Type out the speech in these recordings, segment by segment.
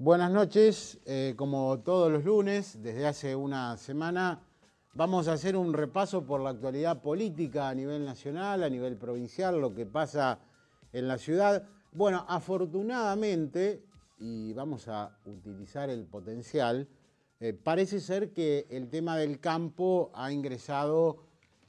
Buenas noches, como todos los lunes, desde hace una semana, vamos a hacer un repaso por la actualidad política a nivel nacional, a nivel provincial, lo que pasa en la ciudad. Bueno, afortunadamente, y vamos a utilizar el potencial, parece ser que el tema del campo ha ingresado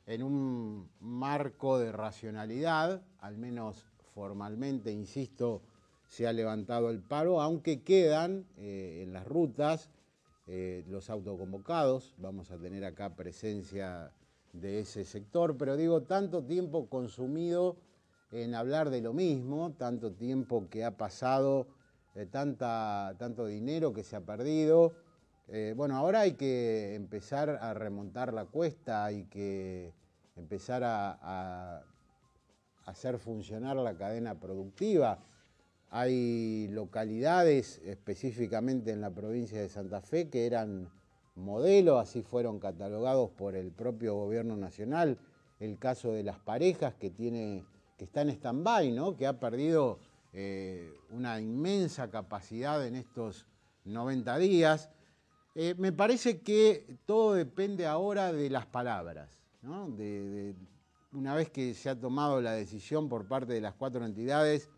en un marco de racionalidad, al menos formalmente, insisto, se ha levantado el paro, aunque quedan en las rutas los autoconvocados. Vamos a tener acá presencia de ese sector, pero digo, tanto tiempo consumido en hablar de lo mismo, tanto tiempo que ha pasado, tanto dinero que se ha perdido. Bueno, ahora hay que empezar a remontar la cuesta, hay que empezar a hacer funcionar la cadena productiva. Hay localidades, específicamente en la provincia de Santa Fe, que eran modelo, así fueron catalogados por el propio gobierno nacional. El caso de Las Parejas, que está en stand-by, ¿no? Que ha perdido una inmensa capacidad en estos 90 días. Me parece que todo depende ahora de las palabras, ¿no? Una vez que se ha tomado la decisión por parte de las 4 entidades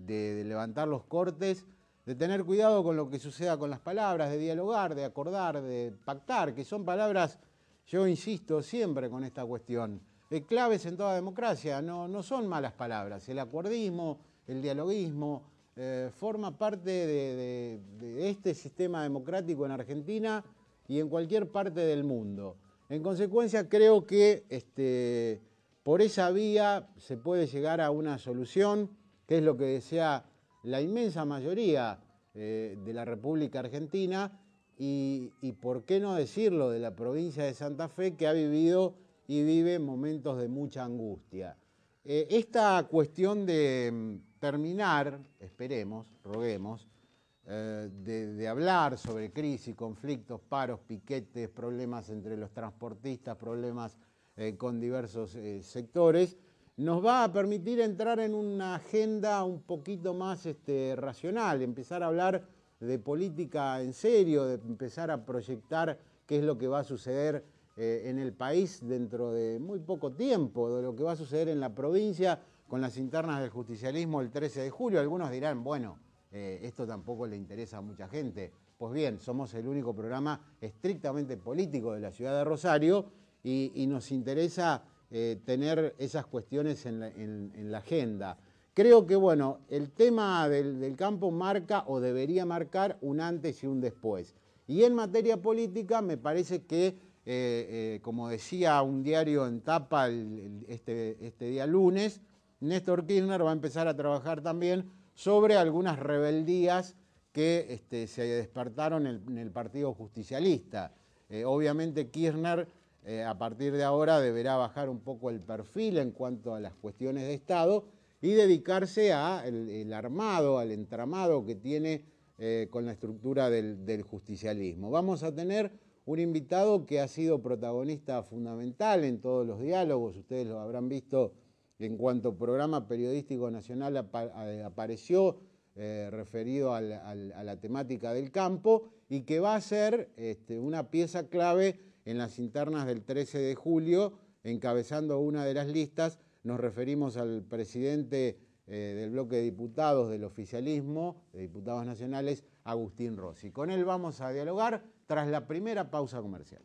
de levantar los cortes, de tener cuidado con lo que suceda con las palabras, de dialogar, de acordar, de pactar, que son palabras, yo insisto siempre con esta cuestión, claves en toda democracia, no son malas palabras. El acordismo, el dialoguismo, forma parte de este sistema democrático en Argentina y en cualquier parte del mundo. En consecuencia, creo que por esa vía se puede llegar a una solución, que es lo que desea la inmensa mayoría de la República Argentina y por qué no decirlo, de la provincia de Santa Fe, que ha vivido y vive momentos de mucha angustia. Esta cuestión de terminar, esperemos, roguemos, de hablar sobre crisis, conflictos, paros, piquetes, problemas entre los transportistas, problemas con diversos sectores, nos va a permitir entrar en una agenda un poquito más racional, empezar a hablar de política en serio, de empezar a proyectar qué es lo que va a suceder en el país dentro de muy poco tiempo, de lo que va a suceder en la provincia con las internas del justicialismo el 13 de julio. Algunos dirán, bueno, esto tampoco le interesa a mucha gente. Pues bien, somos el único programa estrictamente político de la ciudad de Rosario y nos interesa tener esas cuestiones en la agenda. Creo que, bueno, el tema del campo marca o debería marcar un antes y un después. Y en materia política me parece que, como decía un diario en tapa este día lunes, Néstor Kirchner va a empezar a trabajar también sobre algunas rebeldías que se despertaron en el Partido Justicialista. Obviamente Kirchner a partir de ahora deberá bajar un poco el perfil en cuanto a las cuestiones de Estado y dedicarse al armado, al entramado que tiene con la estructura del justicialismo. Vamos a tener un invitado que ha sido protagonista fundamental en todos los diálogos, ustedes lo habrán visto en cuanto programa periodístico nacional apareció referido a la temática del campo y que va a ser una pieza clave en las internas del 13 de julio, encabezando una de las listas. Nos referimos al presidente del bloque de diputados del oficialismo, de diputados nacionales, Agustín Rossi. Con él vamos a dialogar tras la primera pausa comercial.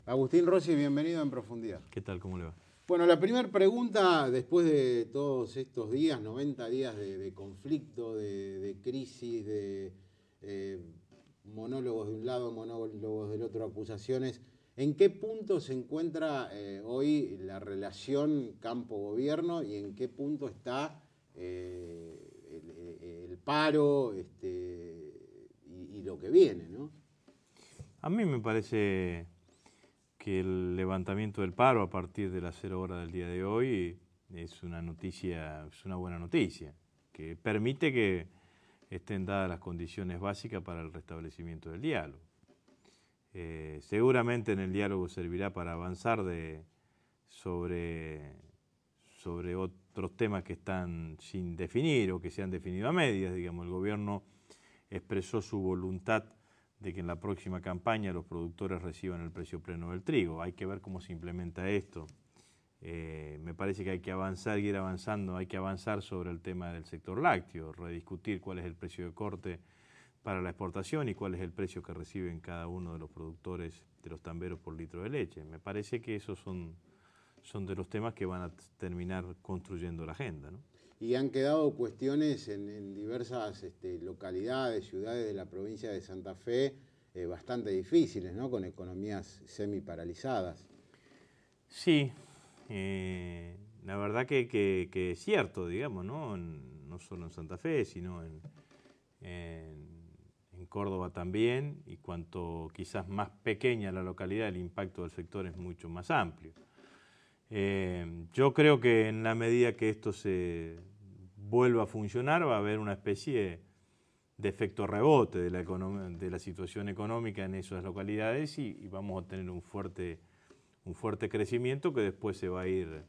Agustín Rossi, bienvenido en Profundidad. ¿Qué tal? ¿Cómo le va? Bueno, la primera pregunta, después de todos estos días, 90 días de conflicto, de crisis, de monólogos de un lado, monólogos del otro, acusaciones, ¿en qué punto se encuentra hoy la relación campo-gobierno y en qué punto está el paro y lo que viene, ¿no? A mí me parece que el levantamiento del paro a partir de las 0 horas del día de hoy es una noticia, es una buena noticia, que permite que estén dadas las condiciones básicas para el restablecimiento del diálogo. Seguramente en el diálogo servirá para avanzar sobre otros temas que están sin definir o que se han definido a medias. Digamos, el gobierno expresó su voluntad de que en la próxima campaña los productores reciban el precio pleno del trigo. Hay que ver cómo se implementa esto. Me parece que hay que avanzar y ir avanzando, hay que avanzar sobre el tema del sector lácteo, rediscutir cuál es el precio de corte para la exportación y cuál es el precio que reciben cada uno de los productores de los tamberos por litro de leche. Me parece que esos son de los temas que van a terminar construyendo la agenda, ¿no? Y han quedado cuestiones en diversas localidades, ciudades de la provincia de Santa Fe bastante difíciles, ¿no? Con economías semi-paralizadas. Sí, la verdad que es cierto, digamos, ¿no? No solo en Santa Fe, sino en Córdoba también, y cuanto quizás más pequeña la localidad, el impacto del sector es mucho más amplio. Yo creo que en la medida que esto se vuelva a funcionar va a haber una especie de efecto rebote de la situación económica en esas localidades y vamos a tener un fuerte crecimiento que después se va a ir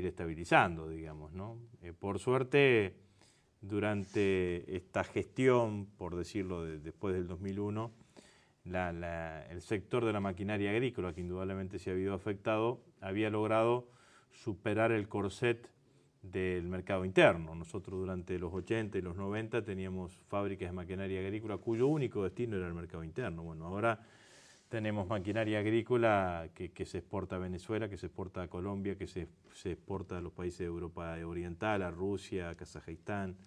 estabilizando, digamos, ¿no? Por suerte, durante esta gestión, por decirlo, después del 2001, el sector de la maquinaria agrícola, que indudablemente se ha habido afectado, había logrado superar el corset del mercado interno. Nosotros durante los 80 y los 90 teníamos fábricas de maquinaria agrícola cuyo único destino era el mercado interno. Bueno, ahora tenemos maquinaria agrícola que se exporta a Venezuela, que se exporta a Colombia, que se exporta a los países de Europa Oriental, a Rusia, a Kazajistán.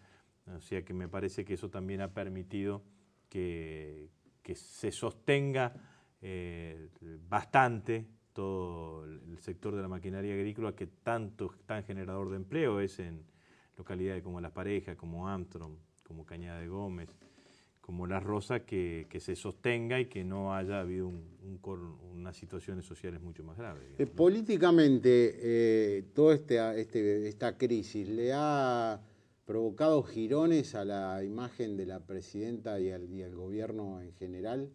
O sea que me parece que eso también ha permitido que se sostenga bastante todo el sector de la maquinaria agrícola que tan generador de empleo es en localidades como Las Parejas, como Armstrong, como Cañada de Gómez, como Las Rosas, que se sostenga y que no haya habido unas situaciones sociales mucho más graves. Digamos, ¿no? Políticamente, toda esta crisis le ha provocado girones a la imagen de la presidenta y al gobierno en general.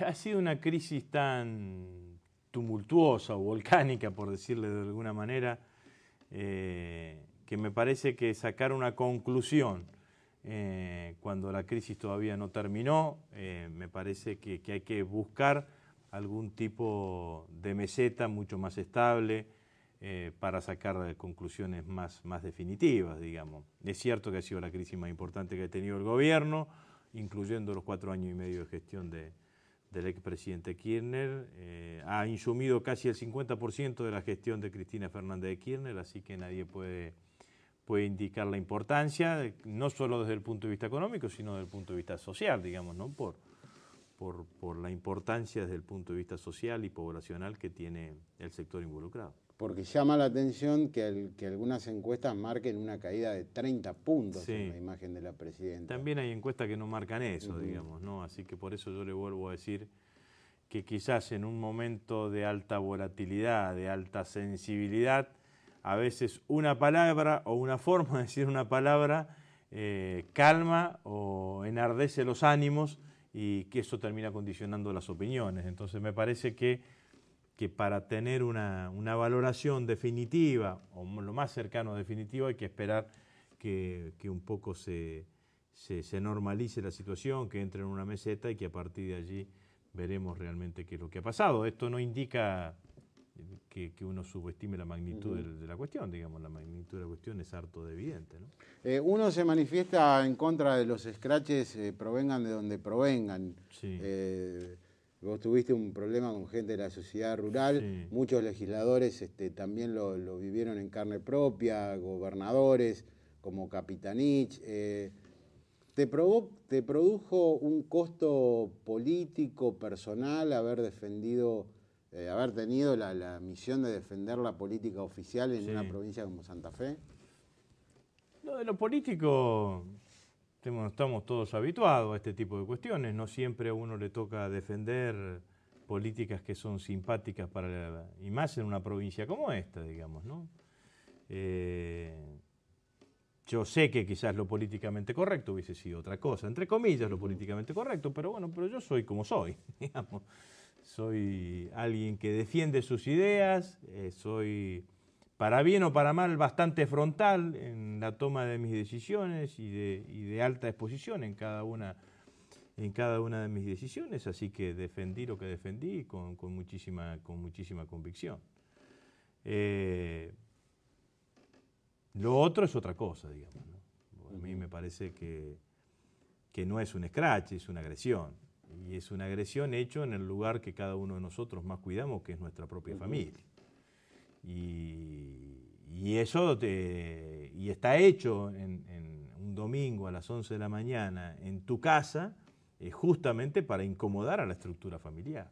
Ha sido una crisis tan tumultuosa o volcánica, por decirle de alguna manera, que me parece que sacar una conclusión cuando la crisis todavía no terminó, me parece que hay que buscar algún tipo de meseta mucho más estable para sacar conclusiones más definitivas, digamos. Es cierto que ha sido la crisis más importante que ha tenido el gobierno, incluyendo los 4 años y medio de gestión del expresidente Kirchner. Ha insumido casi el 50% de la gestión de Cristina Fernández de Kirchner, así que nadie puede indicar la importancia, no solo desde el punto de vista económico, sino desde el punto de vista social, digamos, ¿no? Por la importancia desde el punto de vista social y poblacional que tiene el sector involucrado. Porque llama la atención que algunas encuestas marquen una caída de 30 puntos en la imagen de la presidenta. También hay encuestas que no marcan eso, digamos, ¿no? Así que por eso yo le vuelvo a decir que quizás en un momento de alta volatilidad, de alta sensibilidad, a veces una palabra o una forma de decir una palabra calma o enardece los ánimos y que eso termina condicionando las opiniones. Entonces me parece que para tener una valoración definitiva o lo más cercano a definitiva hay que esperar que un poco se normalice la situación, que entre en una meseta y que a partir de allí veremos realmente qué es lo que ha pasado. Esto no indica que uno subestime la magnitud de la cuestión, digamos, la magnitud de la cuestión es harto de evidente, ¿no? Uno se manifiesta en contra de los escraches, provengan de donde provengan. Sí. Vos tuviste un problema con gente de la sociedad rural, sí. Muchos legisladores también lo vivieron en carne propia, gobernadores como Capitanich. ¿Te produjo un costo político, personal, haber tenido la misión de defender la política oficial en una provincia como Santa Fe? Lo de lo político, estamos todos habituados a este tipo de cuestiones. No siempre a uno le toca defender políticas que son simpáticas y más en una provincia como esta, digamos, ¿no? Yo sé que quizás lo políticamente correcto hubiese sido otra cosa, entre comillas lo políticamente correcto, pero bueno, pero yo soy como soy, digamos. Soy alguien que defiende sus ideas, soy para bien o para mal, bastante frontal en la toma de mis decisiones y de alta exposición en cada una de mis decisiones, así que defendí lo que defendí con muchísima convicción. Lo otro es otra cosa, digamos, ¿no? A mí me parece que no es un escrache, es una agresión. Y es una agresión hecho en el lugar que cada uno de nosotros más cuidamos, que es nuestra propia familia. Y eso y está hecho en un domingo a las 11 de la mañana en tu casa, justamente para incomodar a la estructura familiar.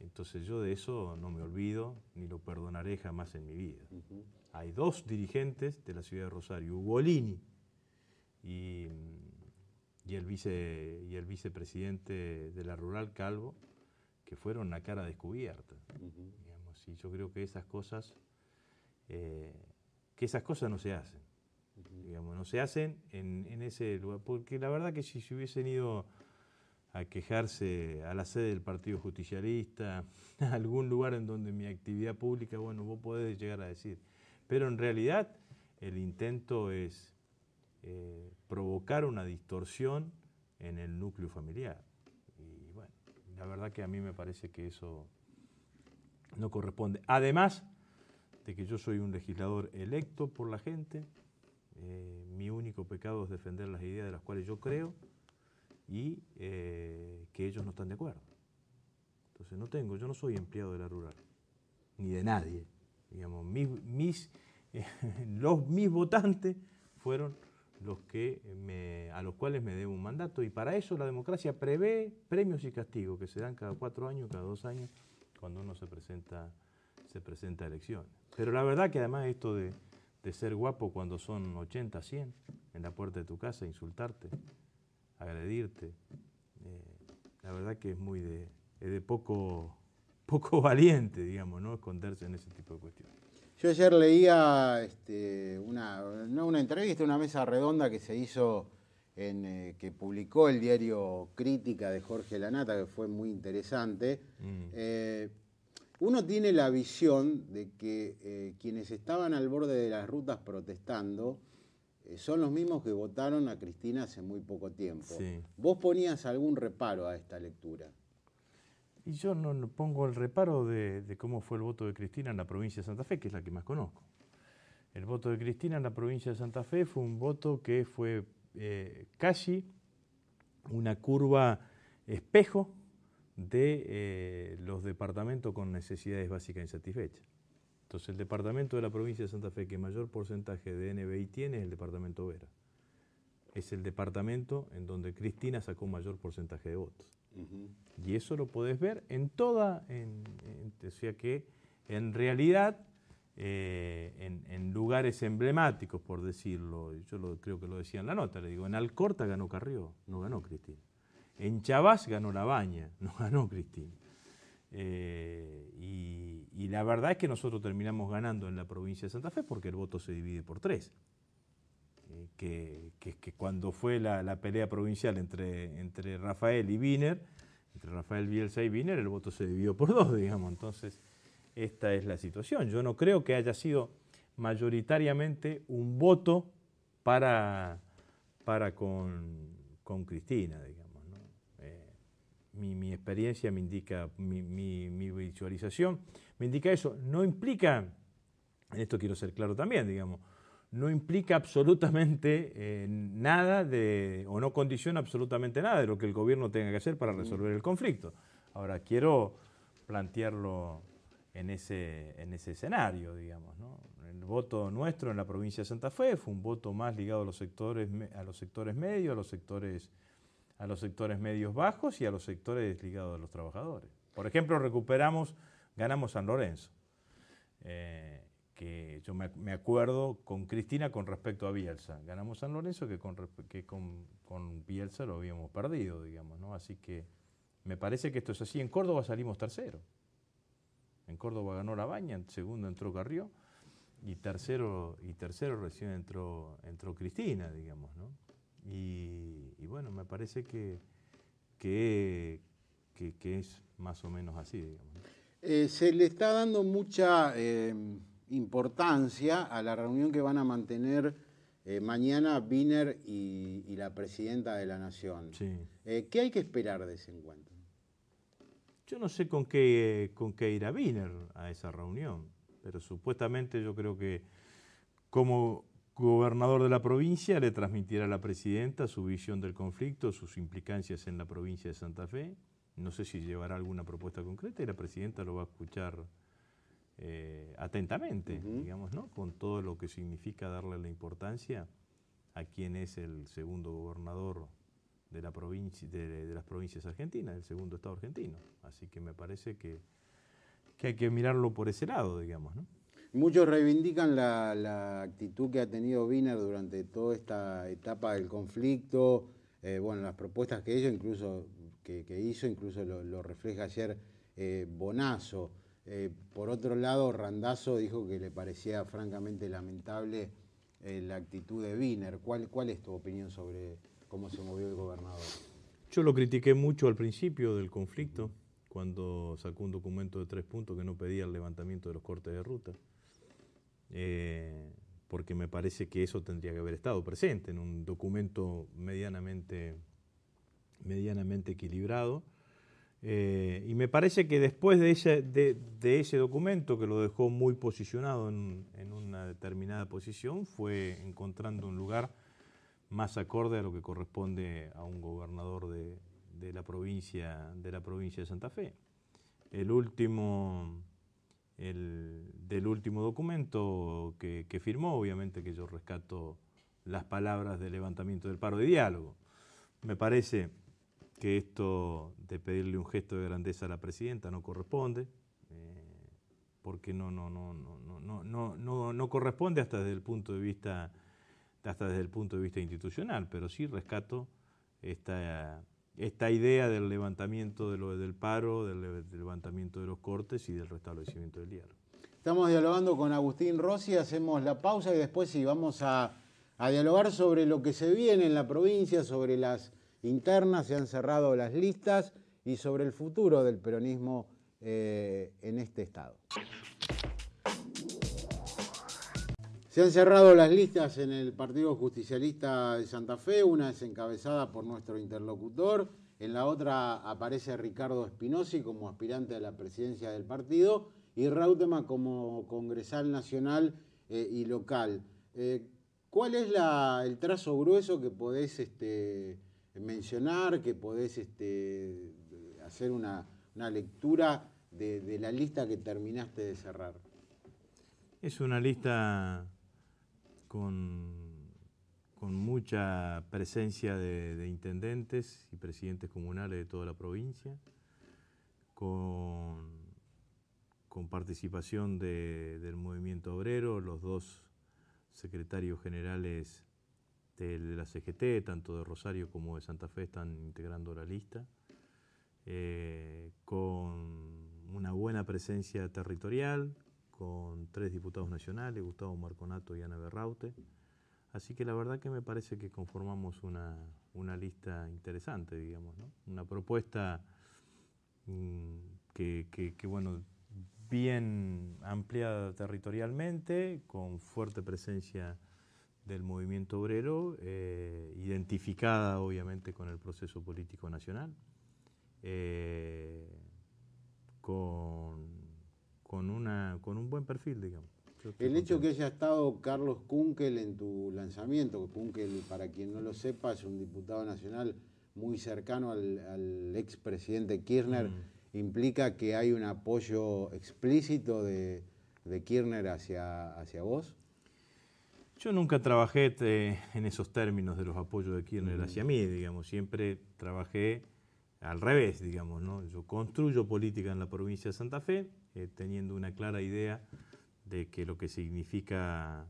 Entonces yo de eso no me olvido ni lo perdonaré jamás en mi vida. Hay dos dirigentes de la ciudad de Rosario, Ugolini y el vicepresidente de la Rural, Calvo, que fueron una cara descubierta. Digamos, y yo creo que esas cosas no se hacen. Digamos, no se hacen en ese lugar, porque la verdad que si se hubiesen ido a quejarse a la sede del Partido Justicialista, a algún lugar en donde mi actividad pública, bueno, vos podés llegar a decir. Pero en realidad el intento es provocar una distorsión en el núcleo familiar. Y bueno, la verdad que a mí me parece que eso no corresponde. Además de que yo soy un legislador electo por la gente, mi único pecado es defender las ideas de las cuales yo creo y que ellos no están de acuerdo. Entonces yo no soy empleado de la Rural, ni de nadie. Digamos, mis votantes fueron a los cuales me debo un mandato, y para eso la democracia prevé premios y castigos que se dan cada 4 años, cada 2 años, cuando uno se presenta a elecciones. Pero la verdad que además esto de ser guapo cuando son 80, 100 en la puerta de tu casa, insultarte, agredirte, la verdad que es muy de poco valiente, digamos, ¿no? Esconderse en ese tipo de cuestiones. Yo ayer leía no una entrevista, una mesa redonda que se hizo que publicó el diario Crítica de Jorge Lanata, que fue muy interesante. Uno tiene la visión de que quienes estaban al borde de las rutas protestando son los mismos que votaron a Cristina hace muy poco tiempo. Sí. ¿Vos ponías algún reparo a esta lectura? Y yo no pongo el reparo de cómo fue el voto de Cristina en la provincia de Santa Fe, que es la que más conozco. El voto de Cristina en la provincia de Santa Fe fue un voto que fue casi una curva espejo de los departamentos con necesidades básicas insatisfechas. Entonces el departamento de la provincia de Santa Fe que mayor porcentaje de NBI tiene es el departamento Vera. Es el departamento en donde Cristina sacó mayor porcentaje de votos. Y eso lo podés ver o sea que en realidad en lugares emblemáticos, por decirlo, yo creo que lo decía en la nota, le digo, en Alcorta ganó Carrió, no ganó Cristina. En Chavás ganó Labaña, no ganó Cristina. Y la verdad es que nosotros terminamos ganando en la provincia de Santa Fe porque el voto se divide por 3. Que cuando fue la pelea provincial entre Rafael y Wiener, entre Rafael Bielsa y Wiener, el voto se dividió por 2, digamos. Entonces, esta es la situación. Yo no creo que haya sido mayoritariamente un voto para con Cristina, digamos, ¿no? Mi experiencia me indica, mi visualización me indica eso. No implica, en esto quiero ser claro también, digamos, no implica absolutamente nada o no condiciona absolutamente nada de lo que el gobierno tenga que hacer para resolver el conflicto. Ahora, quiero plantearlo en ese escenario, digamos, ¿no? El voto nuestro en la provincia de Santa Fe fue un voto más ligado a los sectores medios, a los sectores medios bajos y a los sectores ligados a los trabajadores. Por ejemplo, ganamos San Lorenzo. Que yo me acuerdo con Cristina con respecto a Bielsa. Ganamos San Lorenzo que con Bielsa lo habíamos perdido, digamos, ¿no? Así que me parece que esto es así. En Córdoba salimos tercero. En Córdoba ganó Labaña, en segundo entró Carrió y tercero recién entró Cristina, digamos, ¿no? Y bueno, me parece que es más o menos así, digamos, ¿no? Se le está dando mucha importancia a la reunión que van a mantener mañana Wiener y la presidenta de la Nación. Sí. ¿Qué hay que esperar de ese encuentro? Yo no sé con qué irá Wiener a esa reunión, pero supuestamente yo creo que como gobernador de la provincia le transmitirá a la presidenta su visión del conflicto, sus implicancias en la provincia de Santa Fe. No sé si llevará alguna propuesta concreta y la presidenta lo va a escuchar atentamente, digamos, ¿no? Con todo lo que significa darle la importancia a quien es el segundo gobernador de la provincia, de las provincias argentinas, del segundo estado argentino. Así que me parece que hay que mirarlo por ese lado, digamos, ¿no? Muchos reivindican la actitud que ha tenido Wiener durante toda esta etapa del conflicto, bueno, las propuestas que hizo, incluso lo refleja ayer Bonazo. Por otro lado, Randazzo dijo que le parecía francamente lamentable la actitud de Wiener. ¿Cuál es tu opinión sobre cómo se movió el gobernador? Yo lo critiqué mucho al principio del conflicto, cuando sacó un documento de 3 puntos que no pedía el levantamiento de los cortes de ruta, porque me parece que eso tendría que haber estado presente en un documento medianamente equilibrado. Y me parece que después de ese documento, que lo dejó muy posicionado en una determinada posición, fue encontrando un lugar más acorde a lo que corresponde a un gobernador de la provincia de Santa Fe. Del último documento que firmó, obviamente que yo rescato las palabras de levantamiento del paro de diálogo. Me parece que esto de pedirle un gesto de grandeza a la presidenta no corresponde, porque no corresponde hasta desde el punto de vista institucional, pero sí rescato esta idea del levantamiento del paro, del levantamiento de los cortes y del restablecimiento del diálogo. Estamos dialogando con Agustín Rossi, hacemos la pausa y después sí vamos a dialogar sobre lo que se viene en la provincia, sobre las internas, se han cerrado las listas y sobre el futuro del peronismo en este estado. Se han cerrado las listas en el Partido Justicialista de Santa Fe, una es encabezada por nuestro interlocutor, en la otra aparece Ricardo Espinosi como aspirante a la presidencia del partido y Reutemann como congresal nacional y local. ¿Cuál es el trazo grueso que podés mencionar, que podés hacer una lectura de la lista que terminaste de cerrar? Es una lista con mucha presencia de intendentes y presidentes comunales de toda la provincia, con participación del movimiento obrero, los 2 secretarios generales de la CGT, tanto de Rosario como de Santa Fe, están integrando la lista, con una buena presencia territorial, con 3 diputados nacionales, Gustavo Marconato y Ana Berraute. Así que la verdad que me parece que conformamos una lista interesante, digamos, ¿no? Una propuesta que bueno, bien ampliada territorialmente, con fuerte presencia del movimiento obrero, identificada obviamente con el proceso político nacional, con un buen perfil, digamos. El hecho que haya estado Carlos Kunkel en tu lanzamiento, Kunkel, para quien no lo sepa, es un diputado nacional muy cercano al expresidente Kirchner, ¿implica que hay un apoyo explícito de Kirchner hacia vos? Yo nunca trabajé en esos términos de los apoyos de Kirchner hacia mí, digamos, siempre trabajé al revés, digamos, ¿no? Yo construyo política en la provincia de Santa Fe, teniendo una clara idea de lo que significa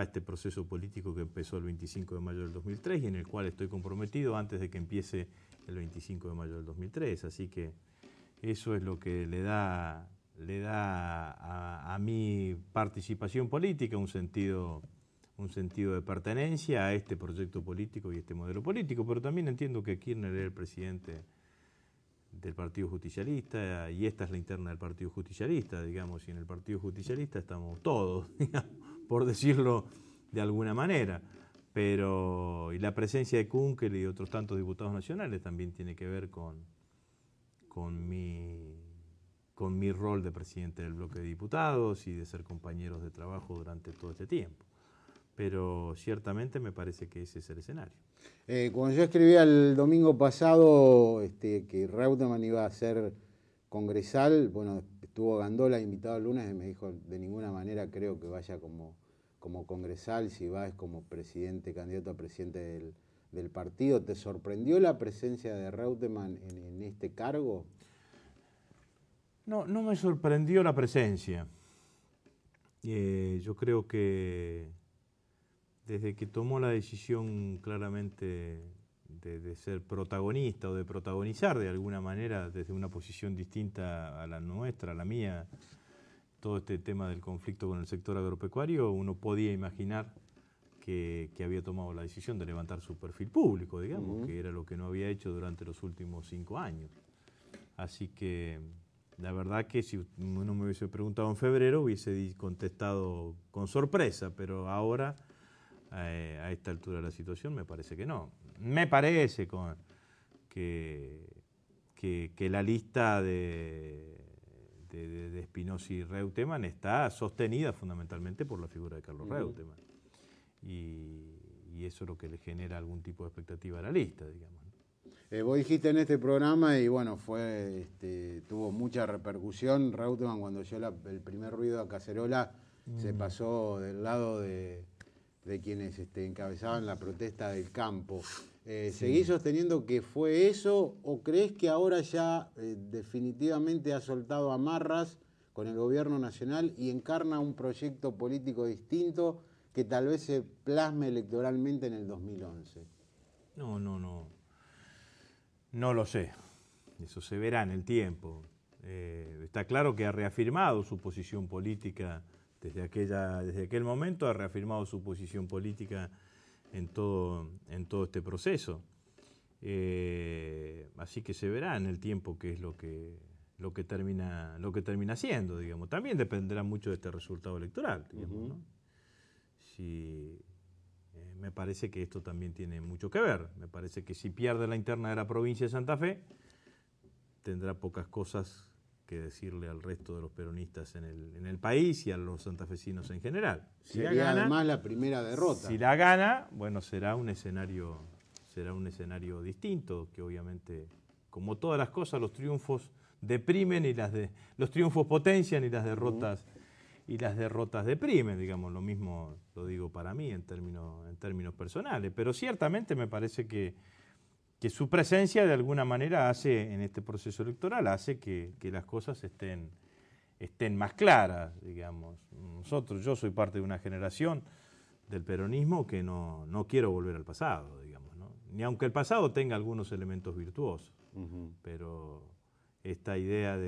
este proceso político que empezó el 25 de mayo del 2003 y en el cual estoy comprometido antes de que empiece el 25 de mayo del 2003. Así que eso es lo que le da a mi participación política un sentido de pertenencia a este proyecto político y este modelo político, pero también entiendo que Kirchner era el presidente del Partido Justicialista, y esta es la interna del Partido Justicialista, digamos, y en el Partido Justicialista estamos todos, digamos, por decirlo de alguna manera. Pero, y la presencia de Kunkel y otros tantos diputados nacionales también tiene que ver con mi rol de presidente del bloque de diputados y de ser compañeros de trabajo durante todo este tiempo. Pero ciertamente me parece que ese es el escenario. Cuando yo escribía el domingo pasado que Reutemann iba a ser congresal, bueno, estuvo Gandola invitado el lunes y me dijo, de ninguna manera creo que vaya como congresal, si va es como presidente, candidato a presidente del partido. ¿Te sorprendió la presencia de Reutemann en este cargo? No, no me sorprendió la presencia. Yo creo que desde que tomó la decisión claramente de ser protagonista o de protagonizar de alguna manera desde una posición distinta a la nuestra, a la mía, todo este tema del conflicto con el sector agropecuario, uno podía imaginar que había tomado la decisión de levantar su perfil público, digamos, que era lo que no había hecho durante los últimos 5 años. Así que la verdad que si uno me hubiese preguntado en febrero hubiese contestado con sorpresa, pero ahora a esta altura de la situación me parece que no. Me parece que la lista de Spinozzi y Reutemann está sostenida fundamentalmente por la figura de Carlos Reutemann. Y eso es lo que le genera algún tipo de expectativa a la lista, digamos. Vos dijiste en este programa, y bueno, tuvo mucha repercusión, Reutemann cuando oyó el primer ruido a cacerola, se pasó del lado de quienes encabezaban la protesta del campo. Sí. ¿Seguís sosteniendo que fue eso o crees que ahora ya definitivamente ha soltado amarras con el gobierno nacional y encarna un proyecto político distinto que tal vez se plasme electoralmente en el 2011? No lo sé. Eso se verá en el tiempo. Está claro que ha reafirmado su posición política desde aquel momento, ha reafirmado su posición política en todo este proceso. Así que se verá en el tiempo qué es lo que termina siendo, digamos. También dependerá mucho de este resultado electoral, digamos, ¿no? Me parece que esto también tiene mucho que ver. Me parece que si pierde la interna de la provincia de Santa Fe, tendrá pocas cosas que decirle al resto de los peronistas en el país y a los santafesinos en general. Sería además la primera derrota. Si la gana, bueno, será un escenario distinto, que obviamente, como todas las cosas, los triunfos deprimen y los triunfos potencian y las derrotas deprimen, digamos. Lo mismo lo digo para mí en términos personales, pero ciertamente me parece que su presencia de alguna manera en este proceso electoral hace que las cosas estén más claras, digamos. Yo soy parte de una generación del peronismo que no quiero volver al pasado, digamos, ¿no? Ni aunque el pasado tenga algunos elementos virtuosos, pero esta idea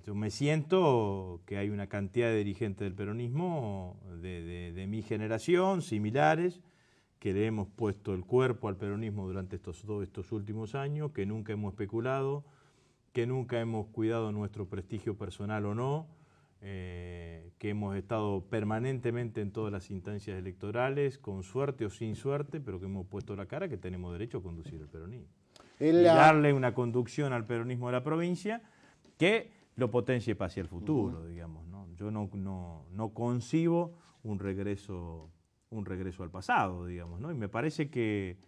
yo me siento que hay una cantidad de dirigentes del peronismo de mi generación, similares, que le hemos puesto el cuerpo al peronismo durante estos últimos años, que nunca hemos especulado, que nunca hemos cuidado nuestro prestigio personal o no, que hemos estado permanentemente en todas las instancias electorales, con suerte o sin suerte, pero que hemos puesto la cara que tenemos derecho a conducir el peronismo. Y darle una conducción al peronismo de la provincia que lo potencie hacia el futuro, digamos, ¿no? Yo no concibo un regreso al pasado, digamos, ¿no? Y me parece que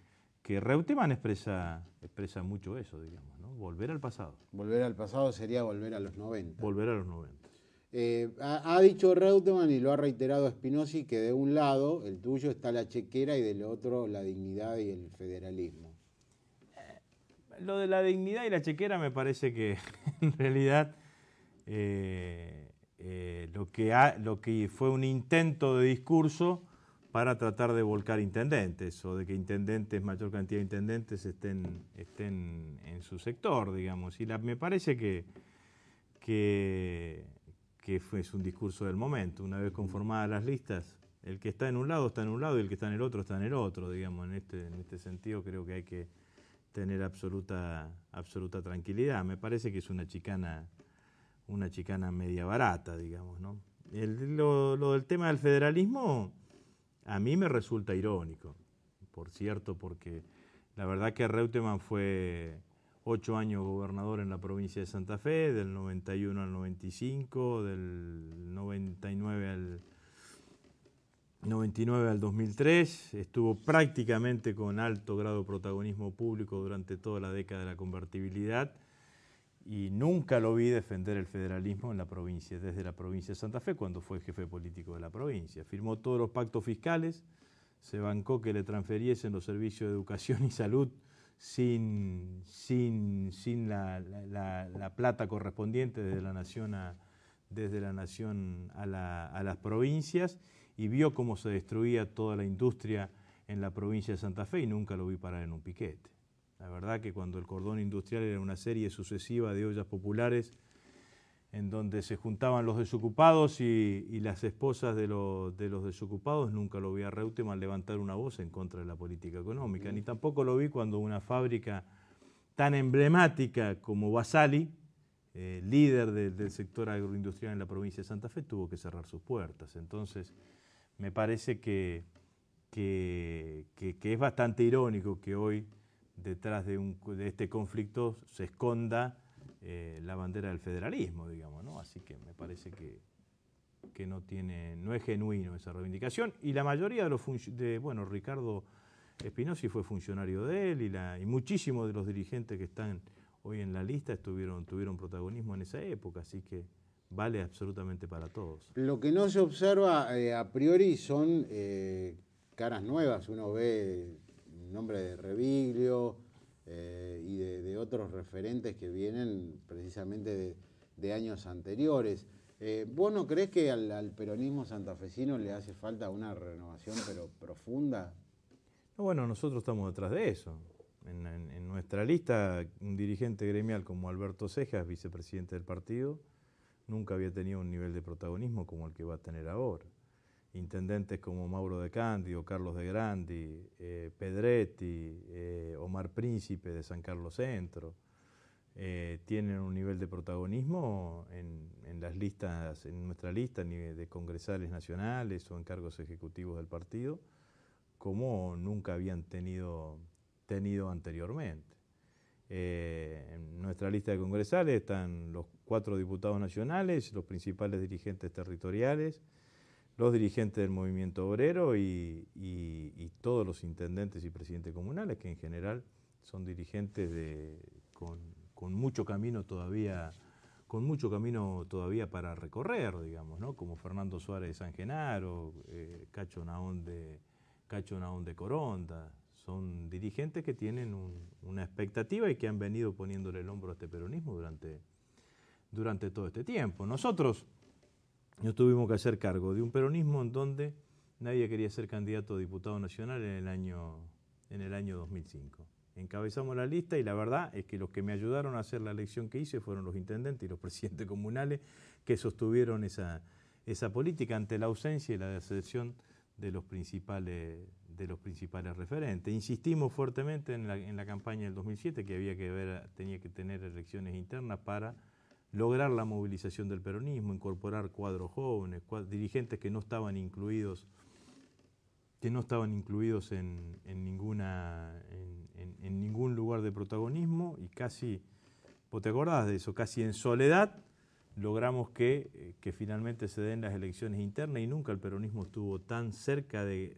Reutemann expresa mucho eso, digamos, ¿no? Volver al pasado. Volver al pasado sería volver a los 90. Volver a los 90. Ha dicho Reutemann y lo ha reiterado Spinozzi que de un lado, el tuyo, está la chequera y del otro la dignidad y el federalismo. Lo de la dignidad y la chequera me parece que en realidad lo que fue un intento de discurso para tratar de volcar intendentes o de que mayor cantidad de intendentes estén en su sector, digamos. Y me parece que es un discurso del momento. Una vez conformadas las listas, el que está en un lado y el que está en el otro está en el otro, digamos. En este sentido creo que hay que tener absoluta tranquilidad. Me parece que es una chicana media barata, digamos, ¿no? Lo del tema del federalismo a mí me resulta irónico, por cierto, porque la verdad que Reutemann fue 8 años gobernador en la provincia de Santa Fe, del 91 al 95, del 99 al 2003, estuvo prácticamente con alto grado de protagonismo público durante toda la década de la convertibilidad y nunca lo vi defender el federalismo en la provincia, desde la provincia de Santa Fe, cuando fue jefe político de la provincia. Firmó todos los pactos fiscales, se bancó que le transferiesen los servicios de educación y salud sin la plata correspondiente desde la nación a las provincias, y vio cómo se destruía toda la industria en la provincia de Santa Fe y nunca lo vi parar en un piquete. La verdad que cuando el cordón industrial era una serie sucesiva de ollas populares en donde se juntaban los desocupados y las esposas de los desocupados, nunca lo vi a Reutemann levantar una voz en contra de la política económica, ni tampoco lo vi cuando una fábrica tan emblemática como Basali, líder del sector agroindustrial en la provincia de Santa Fe, tuvo que cerrar sus puertas. Entonces, me parece que es bastante irónico que hoy, detrás de este conflicto, se esconda la bandera del federalismo, digamos, ¿no? Así que me parece que no es genuino esa reivindicación. Y la mayoría de Ricardo Espinosi fue funcionario de él y muchísimos de los dirigentes que están hoy en la lista tuvieron protagonismo en esa época, así que vale absolutamente para todos. Lo que no se observa a priori son caras nuevas. Uno ve el nombre de Reviglio y de otros referentes que vienen precisamente de años anteriores. ¿Vos no creés que al peronismo santafesino le hace falta una renovación pero profunda? No, bueno, nosotros estamos detrás de eso. En nuestra lista, un dirigente gremial como Alberto Cejas, vicepresidente del partido, nunca había tenido un nivel de protagonismo como el que va a tener ahora. Intendentes como Mauro de Cándido, Carlos de Grandi, Pedretti, Omar Príncipe de San Carlos Centro, tienen un nivel de protagonismo en las listas, en nuestra lista de congresales nacionales o en cargos ejecutivos del partido, como nunca habían tenido anteriormente. En nuestra lista de congresales están los 4 diputados nacionales, los principales dirigentes territoriales, los dirigentes del movimiento obrero y todos los intendentes y presidentes comunales, que en general son dirigentes con mucho camino todavía para recorrer, digamos, ¿no? Como Fernando Suárez de San Genaro, Cacho Naón de Coronda. Son dirigentes que tienen una expectativa y que han venido poniéndole el hombro a este peronismo durante todo este tiempo. Nosotros nos tuvimos que hacer cargo de un peronismo en donde nadie quería ser candidato a diputado nacional en el año 2005. Encabezamos la lista y la verdad es que los que me ayudaron a hacer la elección que hice fueron los intendentes y los presidentes comunales que sostuvieron esa política ante la ausencia y la deserción de los principales referentes. Insistimos fuertemente en la campaña del 2007 que tenía que tener elecciones internas para lograr la movilización del peronismo, incorporar cuadros jóvenes, dirigentes que no estaban incluidos en ningún lugar de protagonismo, y casi, vos te acordás de eso, casi en soledad logramos que finalmente se den las elecciones internas, y nunca el peronismo estuvo tan cerca del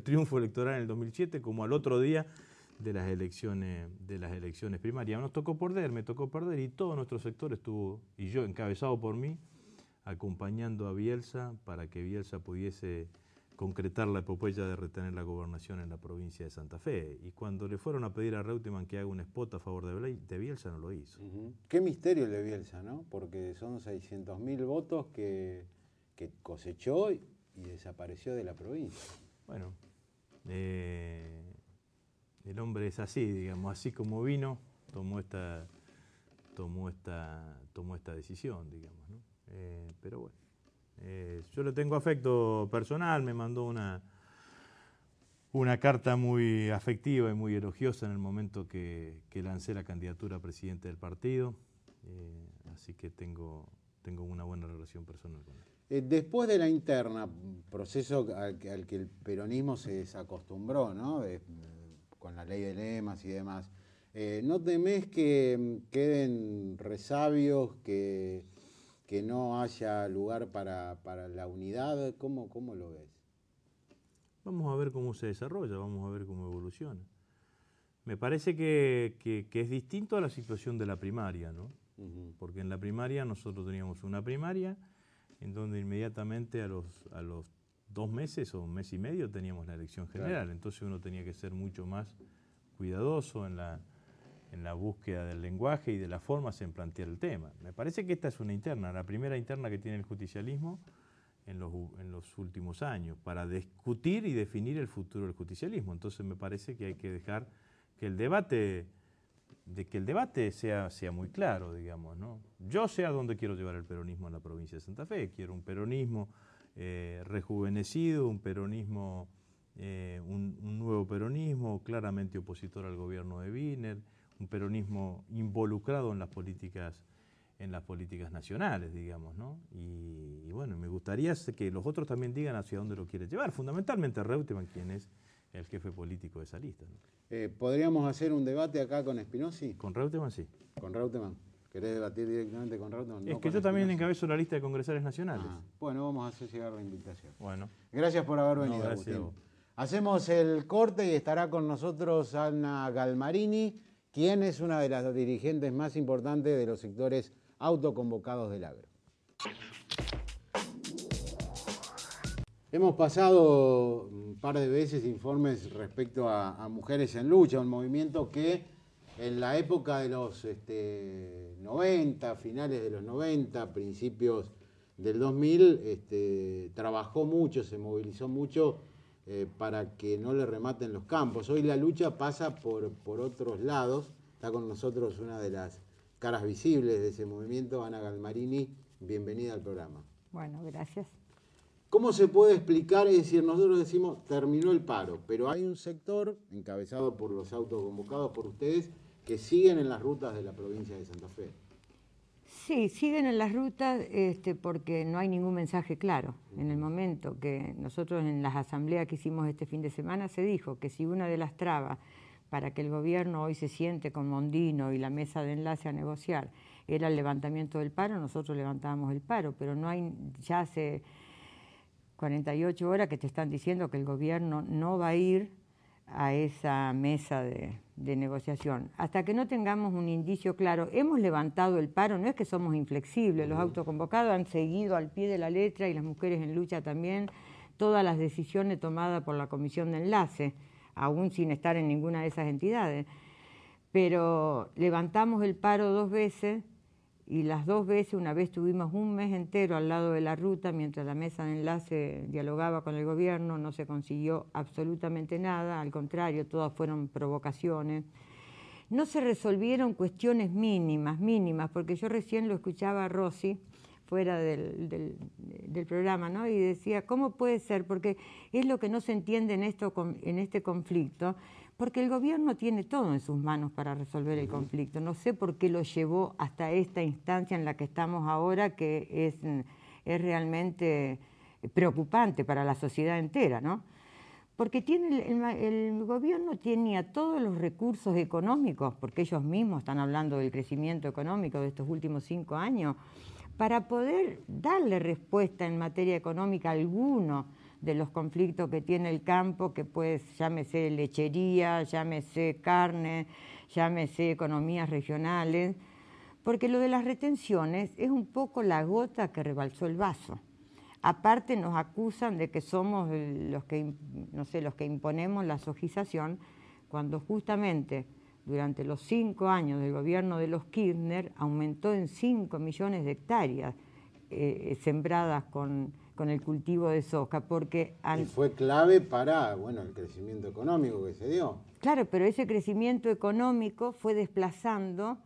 triunfo electoral en el 2007 como al otro día de las elecciones primarias. Me tocó perder, y todo nuestro sector estuvo, y yo, encabezado por mí, acompañando a Bielsa para que Bielsa pudiese concretar la epopeya de retener la gobernación en la provincia de Santa Fe. Y cuando le fueron a pedir a Reutemann que haga un spot a favor de Bielsa, no lo hizo. Qué misterio el de Bielsa, ¿no? Porque son 600.000 votos que cosechó y desapareció de la provincia. Bueno, el hombre es así, digamos, así como vino, tomó esta decisión, digamos, ¿no? Pero bueno, yo le tengo afecto personal, me mandó una carta muy afectiva y muy elogiosa en el momento que lancé la candidatura a presidente del partido, así que tengo una buena relación personal con él. Después de la interna, proceso al que el peronismo se desacostumbró, ¿no? Con la ley de lemas y demás, ¿no temés que queden resabios, que no haya lugar para la unidad? ¿Cómo lo ves? Vamos a ver cómo se desarrolla, vamos a ver cómo evoluciona. Me parece que es distinto a la situación de la primaria, ¿no? Porque en la primaria nosotros teníamos una primaria en donde inmediatamente a los 2 meses o 1 mes y medio teníamos la elección general. Claro. Entonces uno tenía que ser mucho más cuidadoso en la búsqueda del lenguaje y de las formas en plantear el tema. Me parece que esta es una interna, la primera interna que tiene el justicialismo en los últimos años, para discutir y definir el futuro del justicialismo. Entonces me parece que hay que dejar que el debate sea muy claro, digamos, ¿no? Yo sé a dónde quiero llevar el peronismo en la provincia de Santa Fe. Quiero un peronismo rejuvenecido, un peronismo, un nuevo peronismo claramente opositor al gobierno de Wiener, un peronismo involucrado en las políticas nacionales, digamos, ¿no? Y bueno, me gustaría que los otros también digan hacia dónde lo quiere llevar, fundamentalmente Reutemann, quien es el jefe político de esa lista, ¿no? ¿Podríamos hacer un debate acá con Spinozzi? Con Reutemann, sí. ¿Con Reutemann? ¿Querés debatir directamente con Reutemann? Es que yo también encabezo la lista de congresales nacionales. Bueno, vamos a hacer llegar la invitación. Bueno. Gracias por haber venido, gracias. Agustín. Hacemos el corte y estará con nosotros Ana Galmarini, quien es una de las dirigentes más importantes de los sectores autoconvocados del agro. Hemos pasado un par de veces informes respecto a Mujeres en Lucha, un movimiento que en la época de los 90, finales de los 90, principios del 2000, trabajó mucho, se movilizó mucho para que no le rematen los campos. Hoy la lucha pasa por otros lados. Está con nosotros una de las caras visibles de ese movimiento, Ana Galmarini. Bienvenida al programa. Bueno, gracias. ¿Cómo se puede explicar? Es decir, nosotros decimos, terminó el paro, pero hay un sector, encabezado por los autoconvocados por ustedes, que siguen en las rutas de la provincia de Santa Fe. Sí, siguen en las rutas porque no hay ningún mensaje claro. En el momento que nosotros en las asambleas que hicimos este fin de semana se dijo que si una de las trabas para que el gobierno hoy se siente con Mondino y la mesa de enlace a negociar era el levantamiento del paro, nosotros levantábamos el paro, pero no hay, ya hace 48 horas que te están diciendo que el gobierno no va a ir a esa mesa de negociación. Hasta que no tengamos un indicio claro, hemos levantado el paro, no es que somos inflexibles, los autoconvocados han seguido al pie de la letra y las Mujeres en Lucha también, todas las decisiones tomadas por la Comisión de Enlace, aún sin estar en ninguna de esas entidades. Pero levantamos el paro 2 veces y las 2 veces, una vez tuvimos 1 mes entero al lado de la ruta mientras la mesa de enlace dialogaba con el gobierno, no se consiguió absolutamente nada, al contrario, todas fueron provocaciones. No se resolvieron cuestiones mínimas, porque yo recién lo escuchaba a Rossi fuera del programa, ¿no? Y decía, ¿cómo puede ser? Porque es lo que no se entiende en este conflicto, porque el gobierno tiene todo en sus manos para resolver el conflicto. No sé por qué lo llevó hasta esta instancia en la que estamos ahora, que es realmente preocupante para la sociedad entera, ¿no? Porque el gobierno tenía todos los recursos económicos, porque ellos mismos están hablando del crecimiento económico de estos últimos 5 años, para poder darle respuesta en materia económica a alguno de los conflictos que tiene el campo, que pues llámese lechería, llámese carne, llámese economías regionales, porque lo de las retenciones es un poco la gota que rebalsó el vaso. Aparte nos acusan de que somos los que imponemos la sojización, cuando justamente durante los 5 años del gobierno de los Kirchner aumentó en 5 millones de hectáreas sembradas con el cultivo de soja, porque... Y fue clave para, el crecimiento económico que se dio. Claro, pero ese crecimiento económico fue desplazando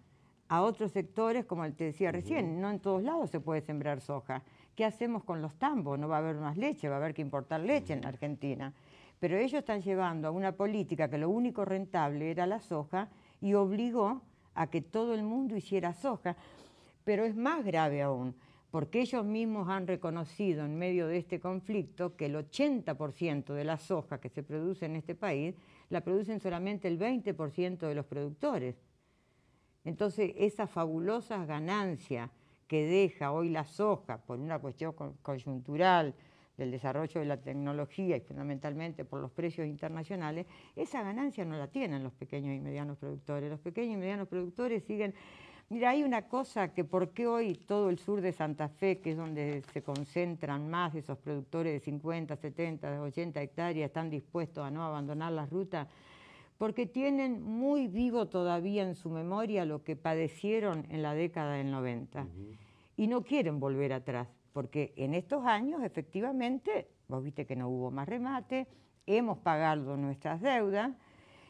a otros sectores, como te decía recién, no en todos lados se puede sembrar soja. ¿Qué hacemos con los tambos? No va a haber más leche, va a haber que importar leche en la Argentina. Pero ellos están llevando a una política que lo único rentable era la soja y obligó a que todo el mundo hiciera soja. Pero es más grave aún, porque ellos mismos han reconocido en medio de este conflicto que el 80% de la soja que se produce en este país la producen solamente el 20% de los productores. Entonces, esa fabulosa ganancia que deja hoy la soja por una cuestión coyuntural del desarrollo de la tecnología y fundamentalmente por los precios internacionales, esa ganancia no la tienen los pequeños y medianos productores. Los pequeños y medianos productores siguen... Mira, hay una cosa que por qué hoy todo el sur de Santa Fe, que es donde se concentran más esos productores de 50, 70, 80 hectáreas, están dispuestos a no abandonar las rutas, porque tienen muy vivo todavía en su memoria lo que padecieron en la década del 90. Y no quieren volver atrás, porque en estos años, efectivamente, vos viste que no hubo más remate, hemos pagado nuestras deudas,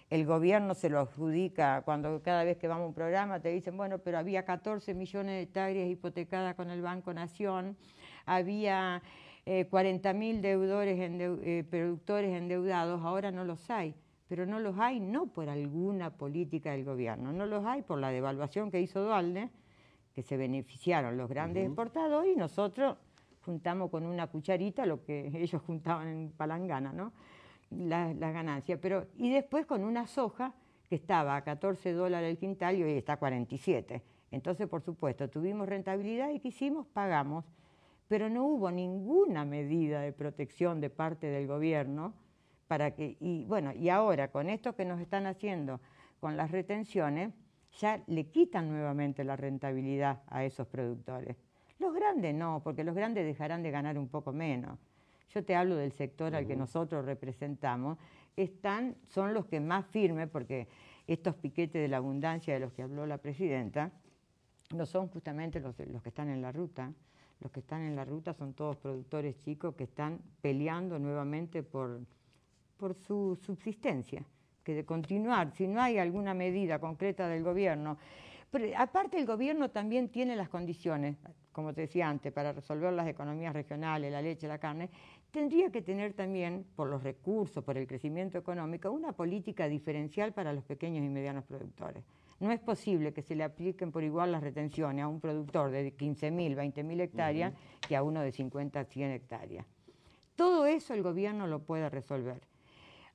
el gobierno se lo adjudica cuando cada vez que vamos a un programa te dicen, bueno, pero había 14 millones de hectáreas hipotecadas con el Banco Nación, había 40.000 productores endeudados, ahora no los hay. Pero no los hay no por alguna política del gobierno, no los hay por la devaluación que hizo Duhalde, que se beneficiaron los grandes exportadores y nosotros juntamos con una cucharita lo que ellos juntaban en palangana, ¿no? Las ganancias. Y después con una soja que estaba a $14 el quintal y hoy está a 47. Entonces, por supuesto, tuvimos rentabilidad y ¿qué hicimos? Pagamos. Pero no hubo ninguna medida de protección de parte del gobierno para que, y ahora con esto que nos están haciendo con las retenciones, ya le quitan nuevamente la rentabilidad a esos productores. Los grandes no, porque los grandes dejarán de ganar un poco menos. Yo te hablo del sector al que nosotros representamos, son los que más firmes, porque estos piquetes de la abundancia de los que habló la presidenta, no son justamente los que están en la ruta. Los que están en la ruta son todos productores chicos que están peleando nuevamente por su subsistencia, que de continuar, si no hay alguna medida concreta del gobierno. Pero aparte el gobierno también tiene las condiciones, como te decía antes, para resolver las economías regionales, la leche, la carne, tendría que tener también, por los recursos, por el crecimiento económico, una política diferencial para los pequeños y medianos productores. No es posible que se le apliquen por igual las retenciones a un productor de 15.000, 20.000 hectáreas que a uno de 50, 100 hectáreas. Todo eso el gobierno lo puede resolver.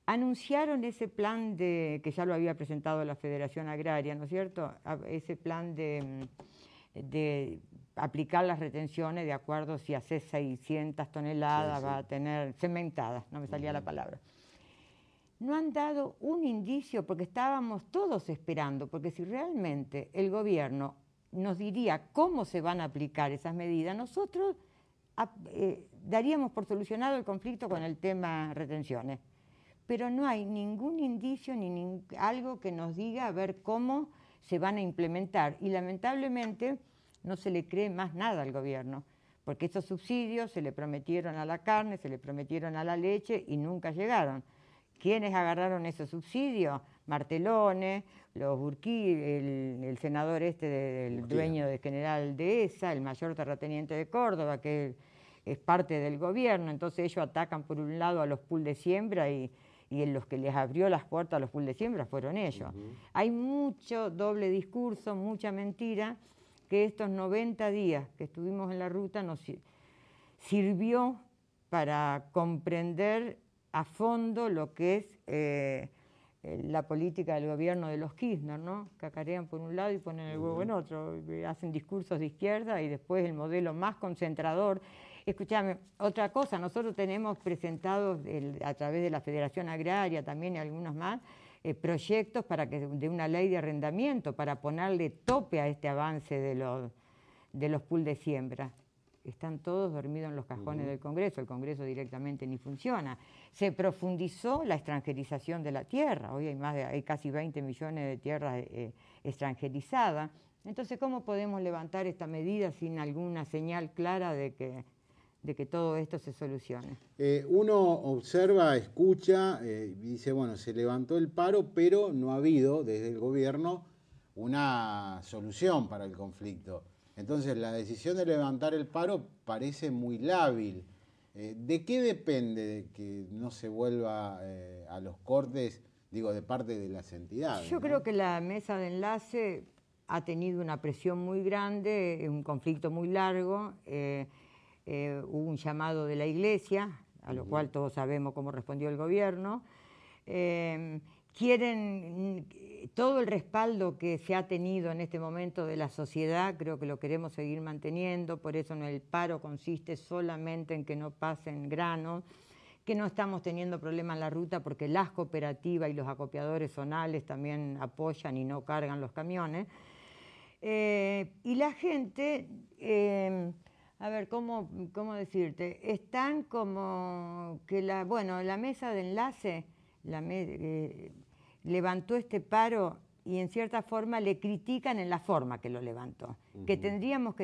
Anunciaron ese plan que ya lo había presentado la Federación Agraria, ¿no es cierto? Ese plan de aplicar las retenciones de acuerdo si hace 600 toneladas va a tener cementadas, no me salía la palabra. No han dado un indicio porque estábamos todos esperando, porque si realmente el gobierno nos diría cómo se van a aplicar esas medidas, nosotros daríamos por solucionado el conflicto con el tema retenciones. Pero no hay ningún indicio ni algo que nos diga a ver cómo se van a implementar. Y lamentablemente no se le cree más nada al gobierno, porque estos subsidios se le prometieron a la carne, se le prometieron a la leche y nunca llegaron. ¿Quiénes agarraron esos subsidios? Martelone, los Urquí, el senador del dueño de General Dehesa, el mayor terrateniente de Córdoba, que es parte del gobierno. Entonces ellos atacan por un lado a los pools de siembra y en los que les abrió las puertas a los pools de siembra fueron ellos. Hay mucho doble discurso, mucha mentira, que estos 90 días que estuvimos en la ruta nos sirvió para comprender a fondo lo que es la política del gobierno de los Kirchner, ¿no? Cacarean por un lado y ponen el huevo en otro, hacen discursos de izquierda y después el modelo más concentrador. Escuchame, otra cosa, nosotros tenemos presentados a través de la Federación Agraria también y algunos más, proyectos de una ley de arrendamiento para ponerle tope a este avance de los pools de siembra. Están todos dormidos en los cajones del Congreso, el Congreso directamente ni funciona. Se profundizó la extranjerización de la tierra, hoy hay casi 20 millones de tierras extranjerizadas. Entonces, ¿cómo podemos levantar esta medida sin alguna señal clara de que todo esto se solucione? Uno observa, escucha y dice, bueno, se levantó el paro, pero no ha habido desde el gobierno una solución para el conflicto. Entonces la decisión de levantar el paro parece muy lábil. ¿De qué depende de que no se vuelva a los cortes, digo, de parte de las entidades? Yo creo que la mesa de enlace ha tenido una presión muy grande, un conflicto muy largo, hubo un llamado de la Iglesia, a lo cual todos sabemos cómo respondió el gobierno. Quieren todo el respaldo que se ha tenido en este momento de la sociedad, creo que lo queremos seguir manteniendo, por eso el paro consiste solamente en que no pasen granos, que no estamos teniendo problemas en la ruta porque las cooperativas y los acopiadores zonales también apoyan y no cargan los camiones. Y la gente, a ver, ¿cómo decirte? Están como que la mesa de enlace levantó este paro y en cierta forma le critican en la forma que lo levantó. Que tendríamos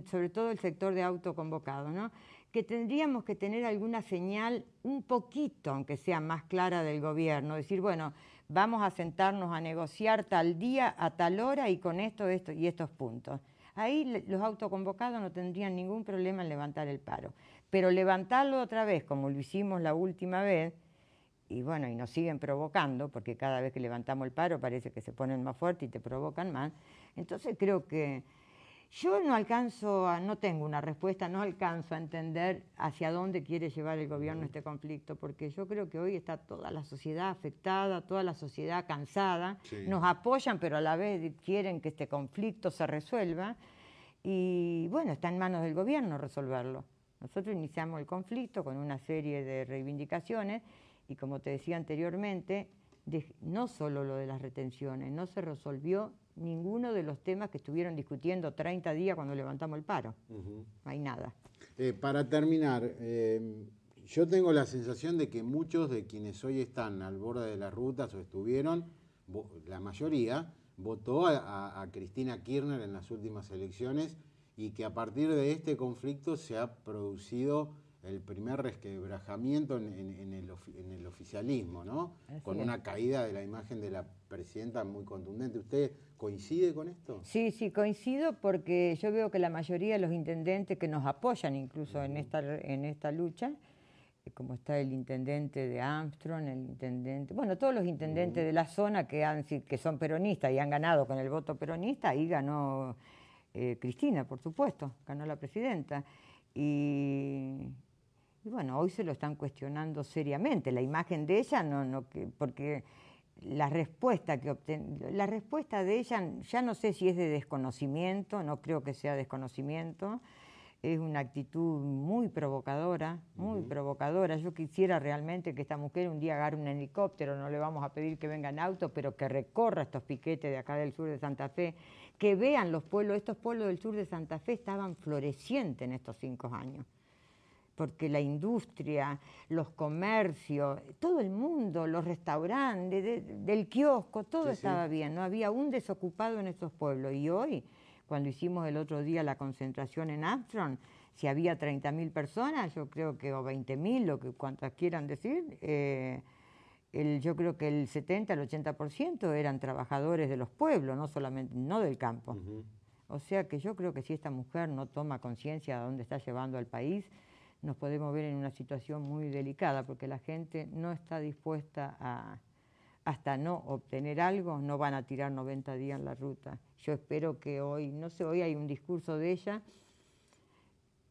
sobre todo el sector de autoconvocados, ¿no? Que tendríamos que tener alguna señal un poquito, aunque sea más clara del gobierno, decir, bueno, vamos a sentarnos a negociar tal día, a tal hora y con esto y estos puntos. Ahí los autoconvocados no tendrían ningún problema en levantar el paro. Pero levantarlo otra vez, como lo hicimos la última vez, y bueno, y nos siguen provocando, porque cada vez que levantamos el paro parece que se ponen más fuertes y te provocan más. Entonces creo que yo no tengo una respuesta, no alcanzo a entender hacia dónde quiere llevar el gobierno este conflicto, porque yo creo que hoy está toda la sociedad afectada, toda la sociedad cansada, nos apoyan, pero a la vez quieren que este conflicto se resuelva, y bueno, está en manos del gobierno resolverlo. Nosotros iniciamos el conflicto con una serie de reivindicaciones, y como te decía anteriormente, no solo lo de las retenciones, no se resolvió ninguno de los temas que estuvieron discutiendo 30 días cuando levantamos el paro. No hay nada. Para terminar, yo tengo la sensación de que muchos de quienes hoy están al borde de las rutas o estuvieron, la mayoría, votó a Cristina Kirchner en las últimas elecciones y que a partir de este conflicto se ha producido el primer resquebrajamiento en el oficialismo, ¿no? Con una caída de la imagen de la presidenta muy contundente. ¿Usted coincide con esto? Sí, coincido porque yo veo que la mayoría de los intendentes que nos apoyan incluso en esta lucha, como está el intendente de Armstrong, todos los intendentes de la zona que son peronistas y han ganado con el voto peronista, ahí ganó Cristina, por supuesto, ganó la presidenta. Y bueno, hoy se lo están cuestionando seriamente. La imagen de ella, porque la respuesta de ella, ya no sé si es de desconocimiento, no creo que sea desconocimiento, es una actitud muy provocadora, muy provocadora. Yo quisiera realmente que esta mujer un día agarre un helicóptero, no le vamos a pedir que venga en auto, pero que recorra estos piquetes de acá del sur de Santa Fe, que vean estos pueblos del sur de Santa Fe estaban florecientes en estos 5 años. Porque la industria, los comercios, todo el mundo, los restaurantes, del kiosco, todo estaba bien, no había un desocupado en estos pueblos. Y hoy, cuando hicimos el otro día la concentración en Armstrong, si había 30.000 personas, yo creo que, o 20.000, cuantas quieran decir, yo creo que el 70, el 80% eran trabajadores de los pueblos, no del campo. O sea que yo creo que si esta mujer no toma conciencia de dónde está llevando al país, nos podemos ver en una situación muy delicada, porque la gente no está dispuesta hasta no obtener algo, no van a tirar 90 días en la ruta. Yo espero que hoy hay un discurso de ella,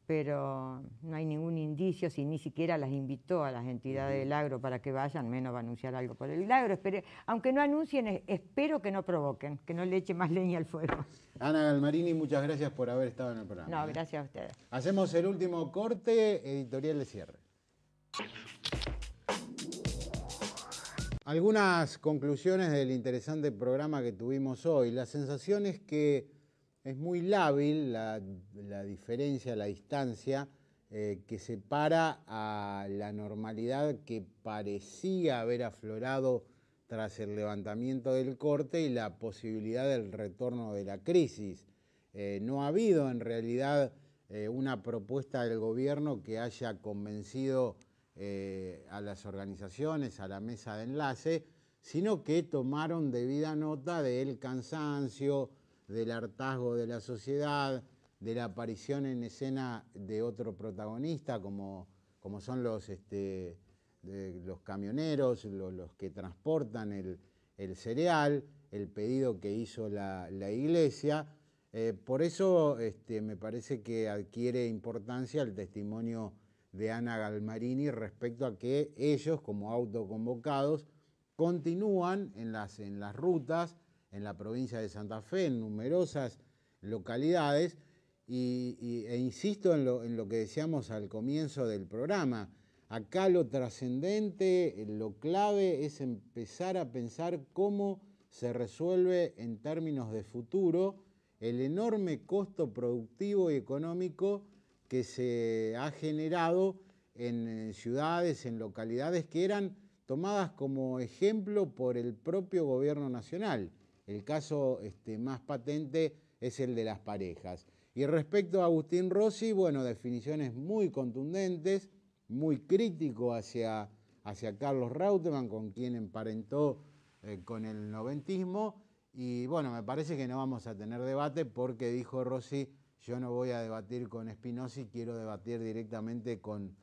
pero no hay ningún indicio, si ni siquiera las invitó a las entidades del agro para que vayan, menos va a anunciar algo por el agro. Aunque no anuncien, espero que no provoquen, que no le echen más leña al fuego. Ana Galmarini, muchas gracias por haber estado en el programa. No, gracias a ustedes. Hacemos el último corte, editorial de cierre. Algunas conclusiones del interesante programa que tuvimos hoy. La sensación es que es muy lábil la diferencia, la distancia que separa a la normalidad que parecía haber aflorado tras el levantamiento del corte y la posibilidad del retorno de la crisis. No ha habido en realidad una propuesta del gobierno que haya convencido a las organizaciones, a la mesa de enlace, sino que tomaron debida nota del cansancio, del hartazgo de la sociedad, de la aparición en escena de otro protagonista como como son los camioneros, los que transportan el cereal, el pedido que hizo la iglesia. Por eso me parece que adquiere importancia el testimonio de Ana Galmarini respecto a que ellos, como autoconvocados, continúan en las rutas en la provincia de Santa Fe, en numerosas localidades, e insisto en lo que decíamos al comienzo del programa. Acá lo trascendente, lo clave es empezar a pensar cómo se resuelve en términos de futuro el enorme costo productivo y económico que se ha generado en ciudades, en localidades que eran tomadas como ejemplo por el propio gobierno nacional. El caso más patente es el de Las Parejas. Y respecto a Agustín Rossi, bueno, definiciones muy contundentes, muy crítico hacia Carlos Reutemann, con quien emparentó con el noventismo. Y bueno, me parece que no vamos a tener debate porque dijo Rossi, yo no voy a debatir con Spinozzi, quiero debatir directamente con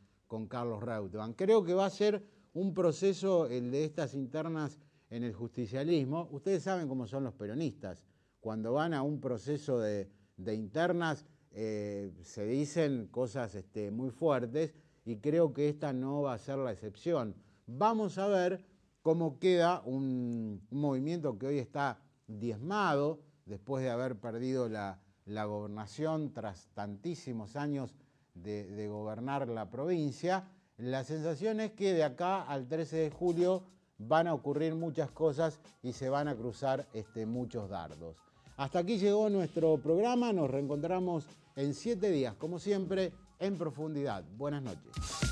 Carlos Reutemann. Creo que va a ser un proceso, el de estas internas en el justicialismo. Ustedes saben cómo son los peronistas. Cuando van a un proceso de internas se dicen cosas muy fuertes y creo que esta no va a ser la excepción. Vamos a ver cómo queda un movimiento que hoy está diezmado después de haber perdido la gobernación tras tantísimos años de gobernar la provincia. La sensación es que de acá al 13 de julio van a ocurrir muchas cosas y se van a cruzar muchos dardos. Hasta aquí llegó nuestro programa, nos reencontramos en 7 días, como siempre, en profundidad. Buenas noches.